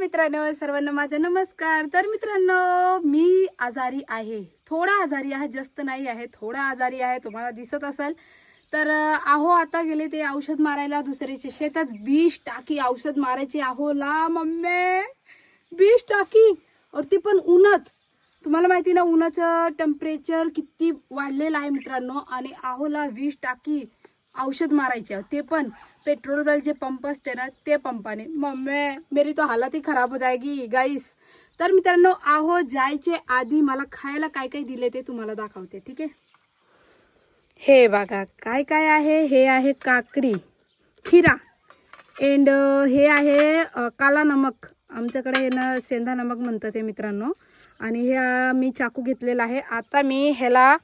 मित्रांनो, सर्वांना माझा नमस्कार। तर मित्रांनो, मी आजारी आहे, थोडा आजारी आहे, जास्त नाही आहे, थोडा आजारी आहे, तुम्हाला दिसत असेल। तर आता गेले ते औषध मारायला दुसऱ्याच्या शेतात, 20 टाकी औषध मारायचे ला मम्मी, 20 टाकी, और ती पण उन्हात। तुम्हाला माहिती ना उन्हाचं टेम्परेचर किती वाढलेलं आहे मित्रांनो, आणि ला 20 टाकी औषध मारायचे, ते पण पेट्रोल वाले जे पंप असते ना ते पंपाने। मम्मी मेरी तो हालत ही खराब हो जाएगी गाइस। तर मित्रांनो, जायचे आधी मला खायला काय काय दिले ते तुम्हाला दाखवते, ठीक आहे। हे बघा काय काय आहे। हे आहे काकडी, खीरा, एंड हे आहे काला नमक, आमच्याकडे ना सेंधा नमक म्हणतात हे मित्रांनो। आणि हे मी चाकू घेतलेला आहे, आता मी ह्याला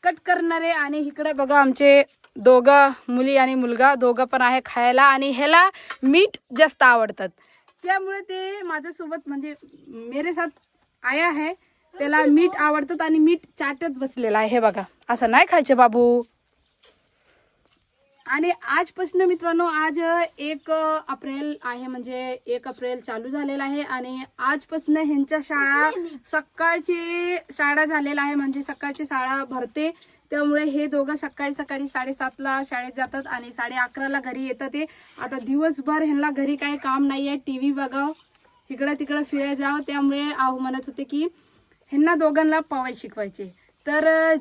कट करणार आहे। आणि इकडे बघा आमचे दोघं मुली आणि मुलगा दोघं पण आहे खायला, आणि ह्याला मीठ जास्त आवडतात, त्यामुळे ते माझ्यासोबत म्हणजे मेरे साथ आया है, त्याला मीठ आवडतात आणि मीठ चाटत बसलेला आहे। हे बघा, असं नाही खायचे बाबू। आणि आजपासून मित्रांनो, आज 1 एप्रिल आहे, म्हणजे 1 एप्रिल चालू झालेला आहे, आणि आजपासून ह्यांच्या शाळा सकाळची शाळा झालेला आहे, म्हणजे सकाळची शाळा भरते, त्यामुळे हे दोघं सकाळी 7:30ला शाळेत जातात आणि 11:30ला घरी येतात। ते आता दिवसभर ह्यांना घरी काही काम नाही आहे, टीव्ही बघाव, इकडं तिकडं फिरायला जावं, त्यामुळे म्हणत होते की ह्यांना दोघांना पवाय शिकवायचे। तर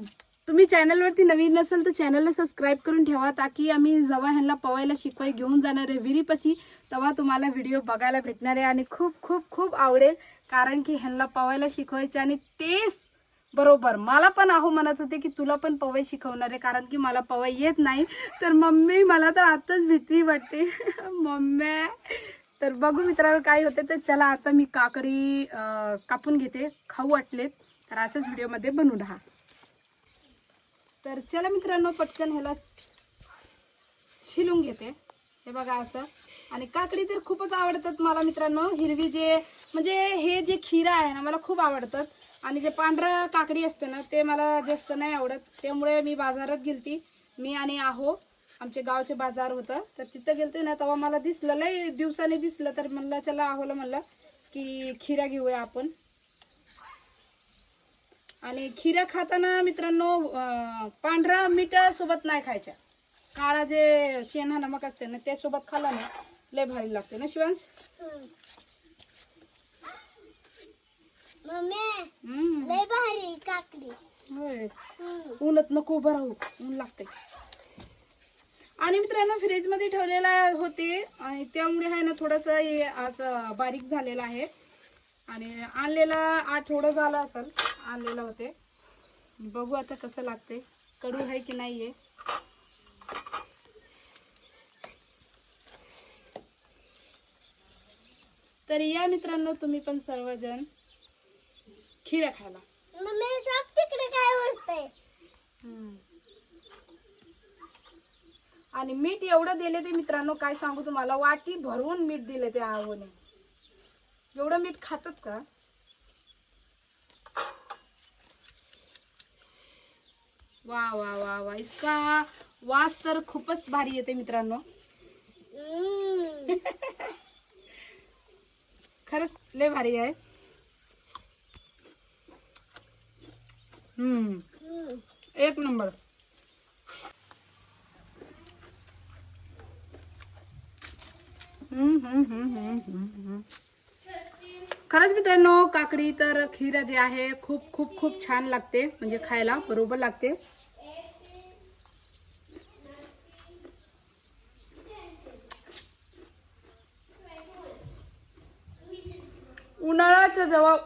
तुम्ही चॅनलवरती नवीन नसेल तर चॅनलला सबस्क्राईब करून ठेवा, ताकी आम्ही जेव्हा ह्यांना पवायला शिकवाय घेऊन जाणार आहे विहिरीपाशी, तेव्हा तुम्हाला व्हिडिओ बघायला भेटणार आहे आणि खूप खूप खूप आवडेल, कारण की ह्यांना पवायला शिकवायचे। आणि तेच बरोबर मला पण म्हणत होते की तुला पण पवाय शिकवणार आहे, कारण की मला पवाय येत नाही। तर मम्मी मला तर आताच भीती वाटते मम्मी। तर बघू मित्रांनो काय होते। तर चला आता मी काकडी कापून घेते, खाऊ वाटलेत तर अशाच व्हिडिओमध्ये बनवून राहा। तर चला मित्रांनो पटकन ह्याला छिलून घेते, हे बघा असं। आणि काकडी तर खूपच आवडतात मला मित्रांनो, हिरवी जे म्हणजे हे जे खीरा आहे ना मला खूप आवडतात, आणि जे पांढरा काकडी असते ना ते मला जास्त नाही आवडत, त्यामुळे मी बाजारात गेलती, मी आणि आमचे गावचे बाजार होतं, तर तिथं गेलते ना तेव्हा मला दिसलं, लय दिवसाने दिसलं, तर म्हणलं चला आहोला म्हणलं की खीरा घेऊया आपण। आणि खीरा खाताना मित्रांनो पांढरा मीठ सोबत नाही खायच्या, काळा जे शेणा नमक असते ना त्यासोबत खाल्ला ना लय भारी लागते ना शिवांश। मम्मी लय भारी काकडी। होय, ऊनत नको उभं राहू, ऊन लागते। आणि मित्रांनो फ्रीज मध्ये ठेवलेला होते, आणि त्यामुळे आहे ना थोडंसं असं बारीक झालेलं आहे, आणि आणलेला आठवडा झाला असेल आणलेलं होते। बघू आता कसं लागते, कडू आहे की नाहीये। तर या मित्रांनो तुम्ही पण सर्वजण खीरा खायला। मम्मी तिकडे काय उरतंय? आणि मीठ एवढं दिले ते मित्रांनो काय सांगू तुम्हाला, वाटी भरून मीठ दिले ते आवने। एवढं मीठ खातात का? वा वा वा वा, इसका वास तर खूपच भारी येते मित्रांनो। खरंच लय भारी आहे। एक नंबर। खरंच मित्रांनो काकडी तर खीरा जे आहे खूप खूप खूप छान लागते, म्हणजे खायला बरोबर लागते।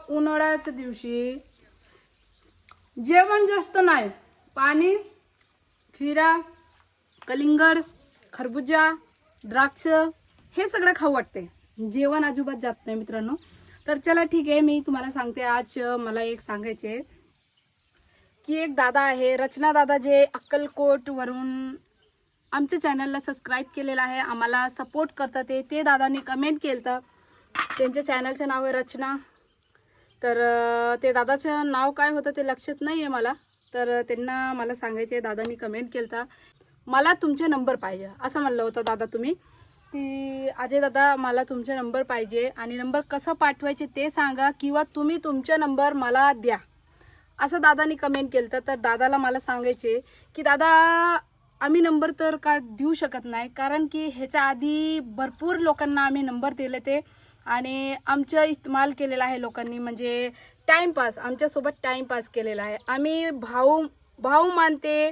उन्हाळ्याच्या दिवशी जेवण जास्त नाही, पाणी, खीरा, कलिंगर, खरबूजा, द्राक्ष हे सगळं खाऊ वाटते, जेवण अजिबात जात नाही मित्रांनो। तर चला ठीक आहे, मी तुम्हाला सांगते आज मला एक सांगायचे की एक दादा आहे रचना दादा, जे अक्कलकोट वरून आमच्या चॅनलला सबस्क्राईब केलेला आहे, आम्हाला सपोर्ट करतात। ते दादांनी कमेंट केलं, त्यांच्या चॅनलचं नाव आहे रचना। तर ते दादाचं नाव काय होतं ते लक्षात नाही आहे मला, तर त्यांना मला सांगायचे, दादांनी कमेंट केलं मला तुमचे नंबर पाहिजे असं म्हणलं होतं दादा तुम्ही। की अजय दादा मला तुमचा नंबर पाहिजे आणि नंबर कसं पाठवायचे ते सांगा किंवा तुम्ही तुमचा नंबर मला द्या, असं दादानी कमेंट केलं. तर दादाला मला सांगायचे की दादा आम्ही नंबर तर का देऊ शकत नाही, कारण की ह्याच्या आधी भरपूर लोकांना आम्ही नंबर दिले ते आणि आमचं इस्तेमाल केलेला आहे लोकांनी, म्हणजे टाईमपास, आमच्यासोबत टाईमपास केलेला आहे. आम्ही भाऊ मानते,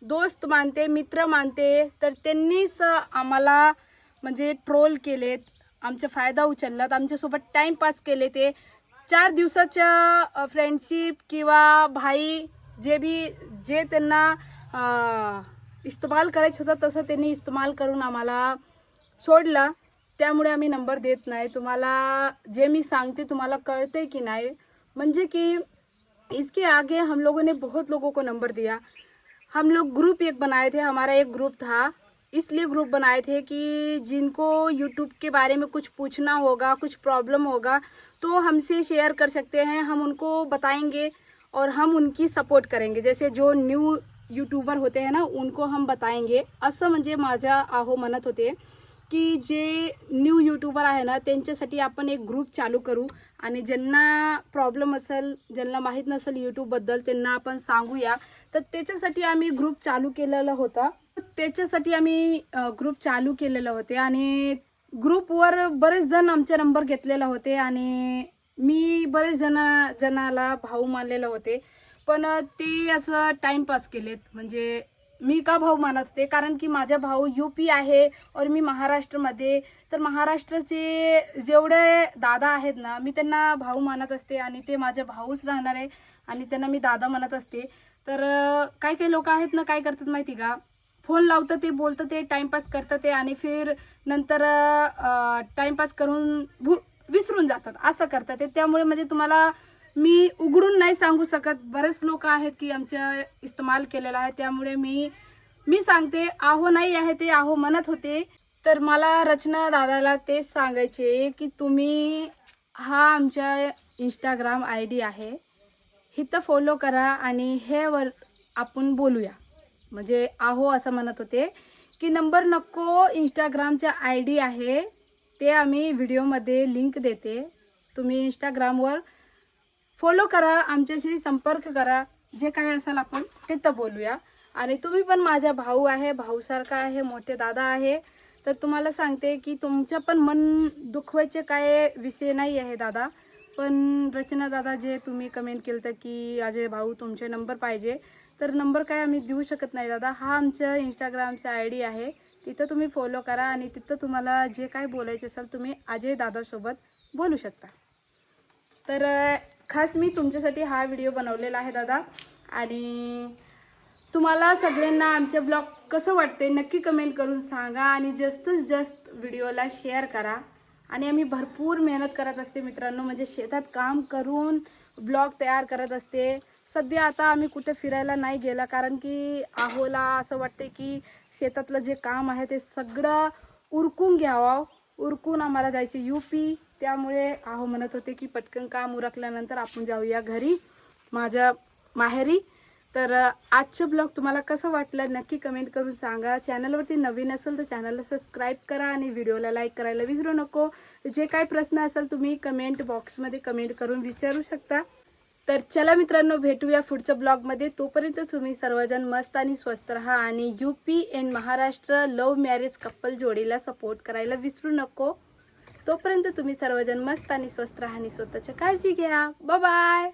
दोस्त मानते, मित्र मानते, तर त्यांनीच आम्हाला म्हणजे ट्रोल केलेत, आमचा फायदा उचललात, आमच्यासोबत टाईमपास केले. ते 4 दिवसाच्या फ्रेंडशिप किंवा भाई जे त्यांना इस्तेमाल करायचं होतं तसं त्यांनी इस्तेमाल करून आम्हाला सोडला. त्यामुळे आम्ही नंबर देत नाही. तुम्हाला जे मी सांगते तुम्हाला कळते की नाही, म्हणजे कि इसके आगे हम लोगों ने बहुत लोगों को नंबर दिया. हम लोग ग्रुप एक बनाए थे, हमारा एक ग्रुप था, इसलिए ग्रुप बनाए थे कि जिनको यूट्यूब के बारे में कुछ पूछना होगा, कुछ प्रॉब्लम होगा तो हमसे शेयर कर सकते हैं, हम उनको बताएंगे और हम उनकी सपोर्ट करेंगे. जैसे जो न्यू यूट्यूबर होते हैं ना उनको हम बताएंगे, असं म्हणजे माझ्या आहो म्हणत होते की जे न्यू यूट्यूबर आहे ना त्यांच्यासाठी आपण एक ग्रुप चालू करू आणि ज्यांना प्रॉब्लेम असेल, ज्यांना माहीत नसेल यूट्यूबबद्दल त्यांना आपण सांगूया. तर त्याच्यासाठी आम्ही ग्रुप चालू केलेला होते आणि ग्रुपवर बरेच जण आमचे नंबर घेतलेला होते आणि मी बरेच जणाला भाऊ मानलेलं होते, पण ते असं टाईमपास केलेत. म्हणजे मी का भाऊ मानत होते, कारण की माझा भाऊ यूपी आहे और मी महाराष्ट्रमध्ये, तर महाराष्ट्राचे जेवढे दादा आहेत ना मी त्यांना भाऊ मानत असते आणि ते माझे भाऊच राहणार आहे आणि त्यांना मी दादा म्हणत असते. तर काही लोक आहेत ना काय करतात माहिती का, फोन लावतं ते, बोलतं ते, टाईमपास करतं ते आणि फिर नंतर टाईमपास करून विसरून जातात, असं करतात ते. त्यामुळे म्हणजे तुम्हाला मी उघडून नाही सांगू शकत, बरेच लोक आहेत की आमच्या इस्तेमाल केलेला आहे. त्यामुळे मी सांगते, आहो नाही आहे ते आहो म्हणत होते. तर मला रचना दादाला तेच सांगायचे की तुम्ही हा आमच्या इंस्टाग्राम ID आहे, इथं फॉलो करा आणि ह्यावर आपण बोलूया. म्हणजे आहो असं म्हणत होते की नंबर नको, इंस्टाग्रामच्या ID आहे ते आम्ही व्हिडिओमध्ये लिंक देते, तुम्ही इंस्टाग्रामवर फॉलो करा, आमच्याशी संपर्क करा, जे काही असेल आपण तिथं बोलूया. आणि तुम्ही पण माझा भाऊ आहे, भाऊसारखा आहे, मोठे दादा आहे. तर तुम्हाला सांगते की तुमचं पण मन दुखवायचे काय विषय नाही आहे दादा. पण रचना दादा जे तुम्ही कमेंट केलं तर की अजय भाऊ तुमचे नंबर पाहिजे, तर नंबर काय आम्ही देऊ शकत नाही दादा. हा आमच्या इंस्टाग्रामचा ID आहे, तिथं तुम्ही फॉलो करा आणि तिथं तुम्हाला जे काय बोलायचे असेल तुम्ही अजय दादासोबत बोलू शकता. तर खास मी तुमच्यासाठी हा व्हिडिओ बनवलेला आहे दादा. आणि तुम्हाला सगळ्यांना आमचे ब्लॉग कसं वाटते नक्की कमेंट करून सांगा आणि जास्तीत जास्त व्हिडिओला शेअर करा. आणि आम्ही भरपूर मेहनत करत असते मित्रांनो, म्हणजे शेतात काम करून ब्लॉग तयार करत असते. सध्या आता आम्ही कुठे फिरायला नाही गेला, कारण की आहोला असं वाटते की शेतातलं जे काम आहे ते सगळं उरकून घ्यावं, उरकून आम्हाला जायचे UP. त्यामुळे आहो म्हणत होते की पटकन काम उरकल्यानंतर आपण जाऊया घरी, माझ्या माहेरी. तर आजचं ब्लॉग तुम्हाला कसं वाटलं नक्की कमेंट करून सांगा. चॅनलवरती नवीन असेल तर चॅनलला सबस्क्राईब करा आणि व्हिडिओला लाईक करायला विसरू नको. जे काही प्रश्न असेल तुम्ही कमेंट बॉक्समध्ये कमेंट करून विचारू शकता. तर चला मित्रांनो, भेटूया पुढच्या ब्लॉगमध्ये. तोपर्यंत तुम्ही सर्वजण मस्त आणि स्वस्त राहा आणि UP and Maharashtra love marriage couple जोडीला सपोर्ट करायला विसरू नको. तोपर्यंत तुम्ही सर्वजण मस्त आणि स्वस्त राहा आणि स्वतःची काळजी घ्या. Bye bye.